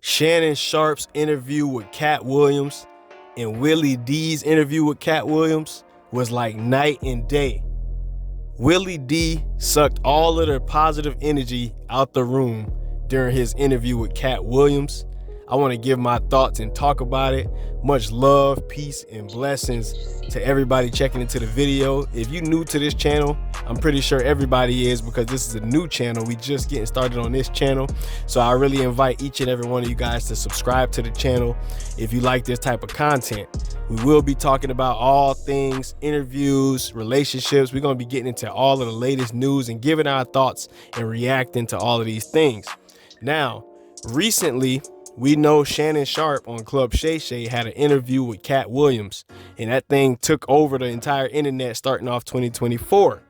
Shannon Sharpe's interview with Katt Williams and Willie D's interview with Katt Williams was like night and day. Willie D sucked all of the positive energy out the room during his interview with Katt Williams. I want to give my thoughts and talk about it. Much love, peace, and blessings to everybody checking into the video. If you're new to this channel, I'm pretty sure everybody is, because this is a new channel. We just getting started on this channel. So I really invite each and every one of you guys to subscribe to the channel if you like this type of content. We will be talking about all things interviews, relationships. We're going to be getting into all of the latest news and giving our thoughts and reacting to all of these things. Now, recently, we know Shannon Sharpe on Club Shay Shay had an interview with Katt Williams, and that thing took over the entire internet starting off 2024.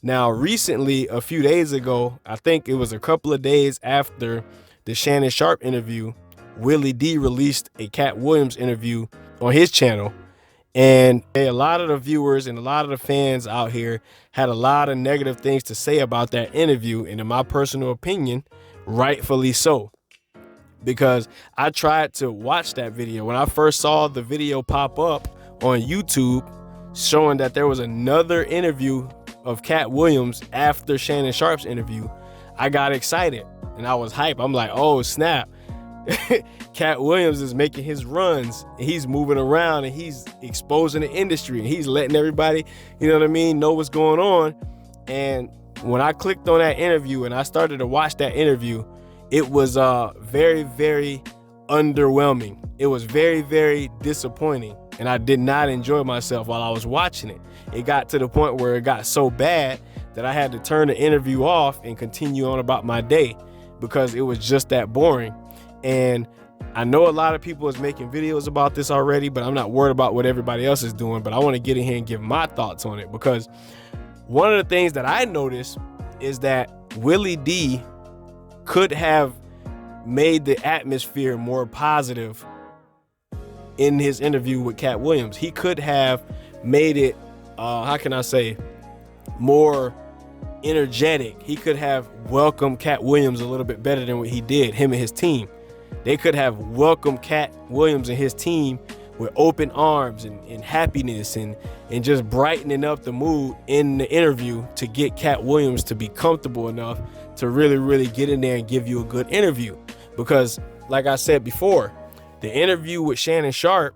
Now, recently, a few days ago, I think it was a couple of days after the Shannon Sharpe interview, Willie D released a Katt Williams interview on his channel. And a lot of the viewers and a lot of the fans out here had a lot of negative things to say about that interview. And in my personal opinion, rightfully so. Because I tried to watch that video. When I first saw the video pop up on YouTube showing that there was another interview of Katt Williams after Shannon Sharpe's interview, I got excited and I was hyped. I'm like, oh snap. Katt Williams is making his runs. He's moving around and he's exposing the industry and he's letting everybody, you know what I mean, know what's going on. And when I clicked on that interview and I started to watch that interview, it was very, very underwhelming. It was very, very disappointing. And I did not enjoy myself while I was watching it. It got to the point where it got so bad that I had to turn the interview off and continue on about my day because it was just that boring. And I know a lot of people is making videos about this already, but I'm not worried about what everybody else is doing. But I want to get in here and give my thoughts on it, because one of the things that I noticed is that Willie D could have made the atmosphere more positive in his interview with Katt Williams. He could have made it, how can I say, more energetic. He could have welcomed Katt Williams a little bit better than what he did, him and his team. They could have welcomed Katt Williams and his team with open arms and happiness and just brightening up the mood in the interview to get Katt Williams to be comfortable enough to really, really get in there and give you a good interview. Because like I said before, the interview with Shannon Sharpe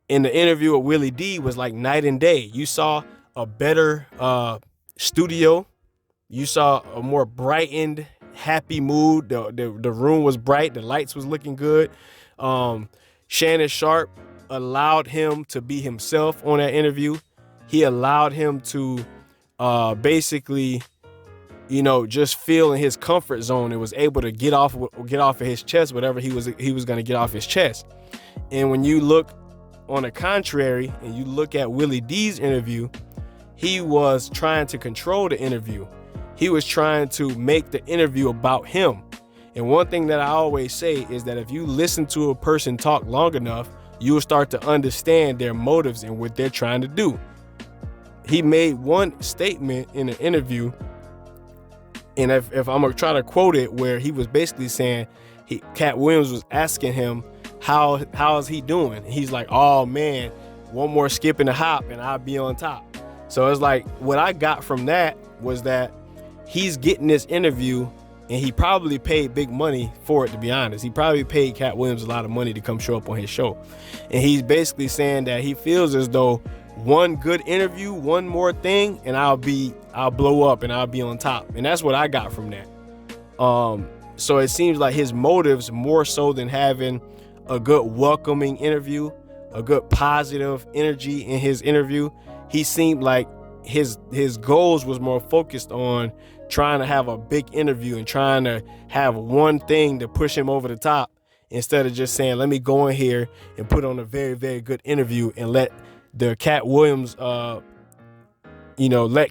and the interview with Willie D was like night and day. You saw a better studio. You saw a more brightened, happy mood. The room was bright. The lights was looking good. Shannon Sharpe allowed him to be himself on that interview. He allowed him to basically, you know, just feel in his comfort zone and was able to get off of his chest whatever he was going to get off his chest. And when you look on the contrary and you look at Willie D's interview, he was trying to control the interview. He was trying to make the interview about him. And one thing that I always say is that if you listen to a person talk long enough, you will start to understand their motives and what they're trying to do. He made one statement in an interview, and if I'm gonna try to quote it, where he was basically saying, Katt Williams was asking him, how is he doing? And he's like, oh man, one more skip and a hop and I'll be on top. So it's like, what I got from that was that he's getting this interview, and he probably paid big money for it, to be honest. He probably paid Katt Williams a lot of money to come show up on his show. And he's basically saying that he feels as though one good interview, one more thing, and I'll blow up and I'll be on top. And that's what I got from that. So it seems like his motives, more so than having a good welcoming interview, a good positive energy in his interview, he seemed like his goals was more focused on trying to have a big interview and trying to have one thing to push him over the top, instead of just saying, let me go in here and put on a very, very good interview and let the Katt Williams, let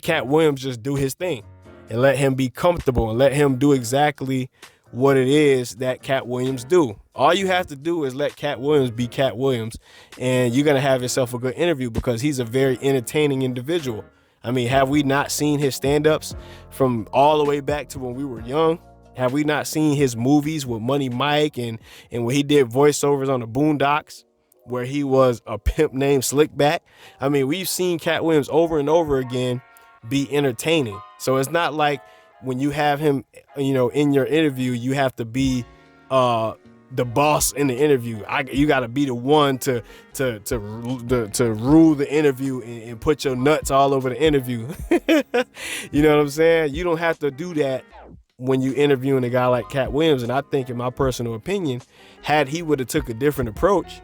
Katt Williams just do his thing and let him be comfortable and let him do exactly what it is that Katt Williams do. All you have to do is let Katt Williams be Katt Williams, and you're going to have yourself a good interview, because he's a very entertaining individual. I mean, have we not seen his stand-ups from all the way back to when we were young? Have we not seen his movies with Money Mike and when he did voiceovers on the Boondocks, where he was a pimp named Slickback? I mean, we've seen Katt Williams over and over again be entertaining. So it's not like when you have him, you know, in your interview, you have to be the boss in the interview. You got to be the one to rule the interview and put your nuts all over the interview. You know what I'm saying? You don't have to do that when you interviewing a guy like Katt Williams. And I think, in my personal opinion, had he would have took a different approach,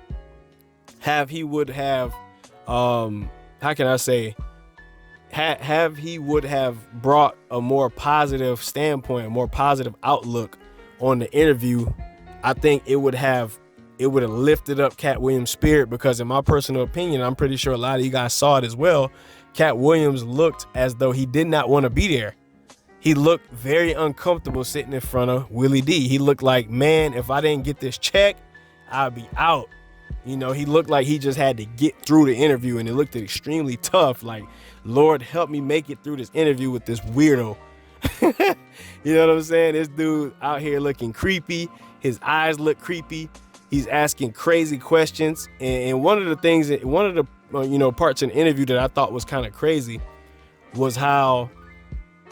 he would have brought a more positive standpoint, a more positive outlook on the interview, I think it would have lifted up Katt Williams' spirit. Because in my personal opinion, I'm pretty sure a lot of you guys saw it as well, Katt Williams looked as though he did not want to be there. He looked very uncomfortable sitting in front of Willie D. He looked like, man, if I didn't get this check, I'd be out. You know, he looked like he just had to get through the interview, and it looked extremely tough. Like, Lord, help me make it through this interview with this weirdo. You know what I'm saying? This dude out here looking creepy. His eyes look creepy. He's asking crazy questions. And one of the parts in the interview that I thought was kind of crazy was how,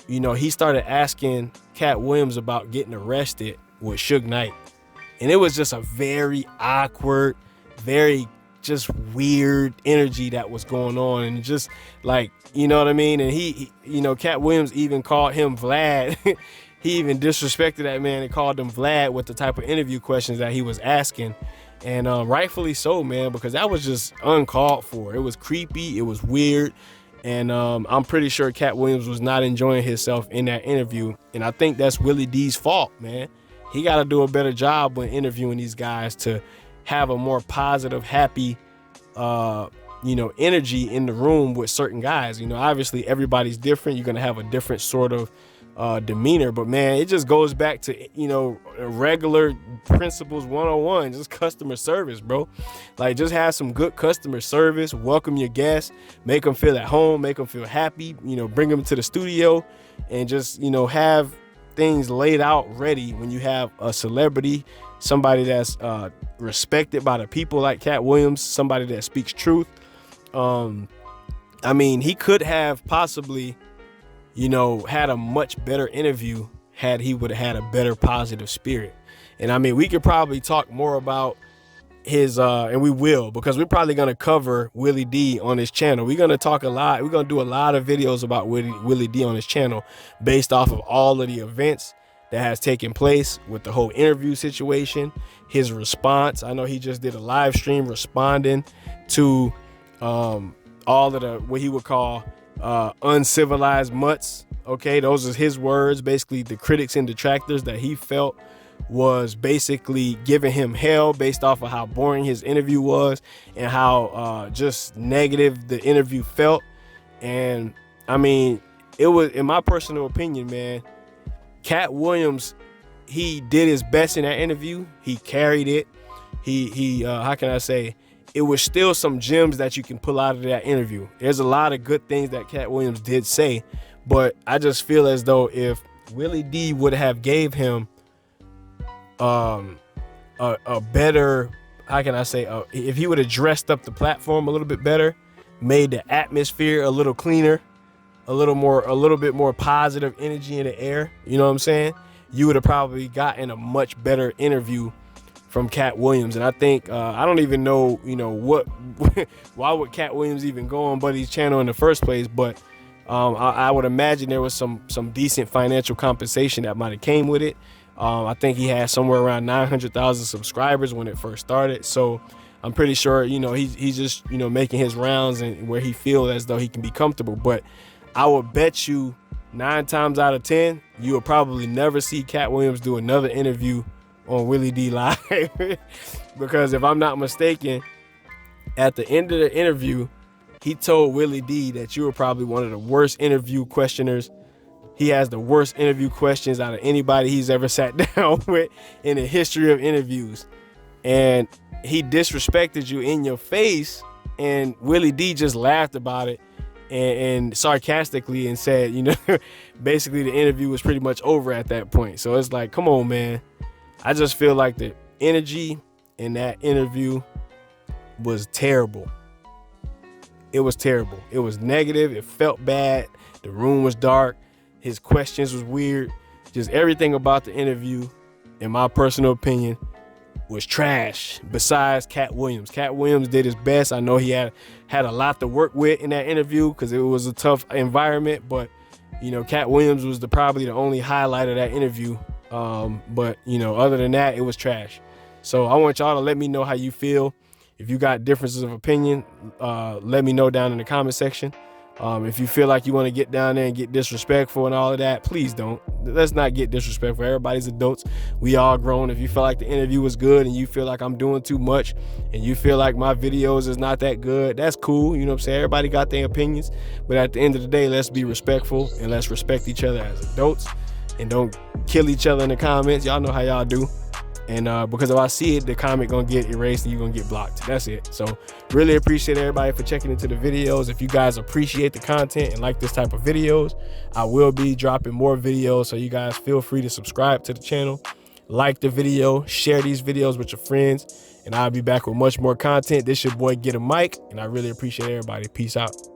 you know, he started asking Katt Williams about getting arrested with Suge Knight. And it was just a very awkward, very just weird energy that was going on. And just like, you know what I mean? And he Katt Williams even called him Vlad. He even disrespected that man and called him Vlad with the type of interview questions that he was asking. And rightfully so, man, because that was just uncalled for. It was creepy. It was weird. And I'm pretty sure Katt Williams was not enjoying himself in that interview. And I think that's Willie D's fault, man. He got to do a better job when interviewing these guys to have a more positive, happy, energy in the room with certain guys. You know, obviously everybody's different. You're going to have a different sort of demeanor, but man, it just goes back to, you know, regular principles 101, just customer service, bro. Like, just have some good customer service, welcome your guests, make them feel at home, make them feel happy, you know, bring them to the studio, and just, you know, have things laid out ready when you have a celebrity, somebody that's respected by the people like Katt Williams, somebody that speaks truth. I mean, he could have possibly, you know, had a much better interview had he would have had a better positive spirit. And I mean, we could probably talk more about his, and we will, because we're probably going to cover Willie D on his channel. We're going to talk a lot. We're going to do a lot of videos about Willie D on his channel based off of all of the events that has taken place with the whole interview situation, his response. I know he just did a live stream responding to all of the, what he would call uncivilized mutts. Okay, those are his words. Basically, the critics and detractors that he felt was basically giving him hell based off of how boring his interview was and how just negative the interview felt. And I mean, it was, in my personal opinion, man, Katt Williams, he did his best in that interview. He carried it. He how can I say, it was still some gems that you can pull out of that interview. There's a lot of good things that Katt Williams did say, but I just feel as though if Willie D would have gave him a better, how can I say, if he would have dressed up the platform a little bit better, made the atmosphere a little cleaner, a little bit more positive energy in the air, you know what I'm saying, you would have probably gotten a much better interview from Katt Williams. And I think I don't even know, you know, what why would Katt Williams even go on Buddy's channel in the first place, but I would imagine there was some decent financial compensation that might have came with it. I think he had somewhere around 900,000 subscribers when it first started, so I'm pretty sure, you know, he's just, you know, making his rounds and where he feels as though he can be comfortable. But I would bet you 9 times out of 10 you will probably never see Katt Williams do another interview on Willie D Live. Because if I'm not mistaken, at the end of the interview, he told Willie D that you were probably one of the worst interview questioners. He has the worst interview questions out of anybody he's ever sat down with in the history of interviews. And he disrespected you in your face, and Willie D just laughed about it and sarcastically and said, basically the interview was pretty much over at that point. So it's like, come on, man. I just feel like the energy in that interview was terrible. It was terrible. It was negative. It felt bad. The room was dark. His questions was weird. Just everything about the interview, in my personal opinion, was trash. Besides Katt Williams. Katt Williams did his best. I know he had a lot to work with in that interview because it was a tough environment. But, Katt Williams was probably the only highlight of that interview. But, other than that, it was trash. So I want y'all to let me know how you feel. If you got differences of opinion, let me know down in the comment section. If you feel like you want to get down there and get disrespectful and all of that, please don't. Let's not get disrespectful. Everybody's adults. We all grown. If you feel like the interview was good and you feel like I'm doing too much and you feel like my videos is not that good, that's cool. You know what I'm saying? Everybody got their opinions. But at the end of the day, let's be respectful and let's respect each other as adults and don't kill each other in the comments. Y'all know how y'all do. And because if I see it, the comment gonna get erased and you're gonna get blocked. That's it. So really appreciate everybody for checking into the videos. If you guys appreciate the content and like this type of videos, I will be dropping more videos. So you guys feel free to subscribe to the channel, like the video, share these videos with your friends, and I'll be back with much more content. This your boy Get a Mic, and I really appreciate everybody. Peace out.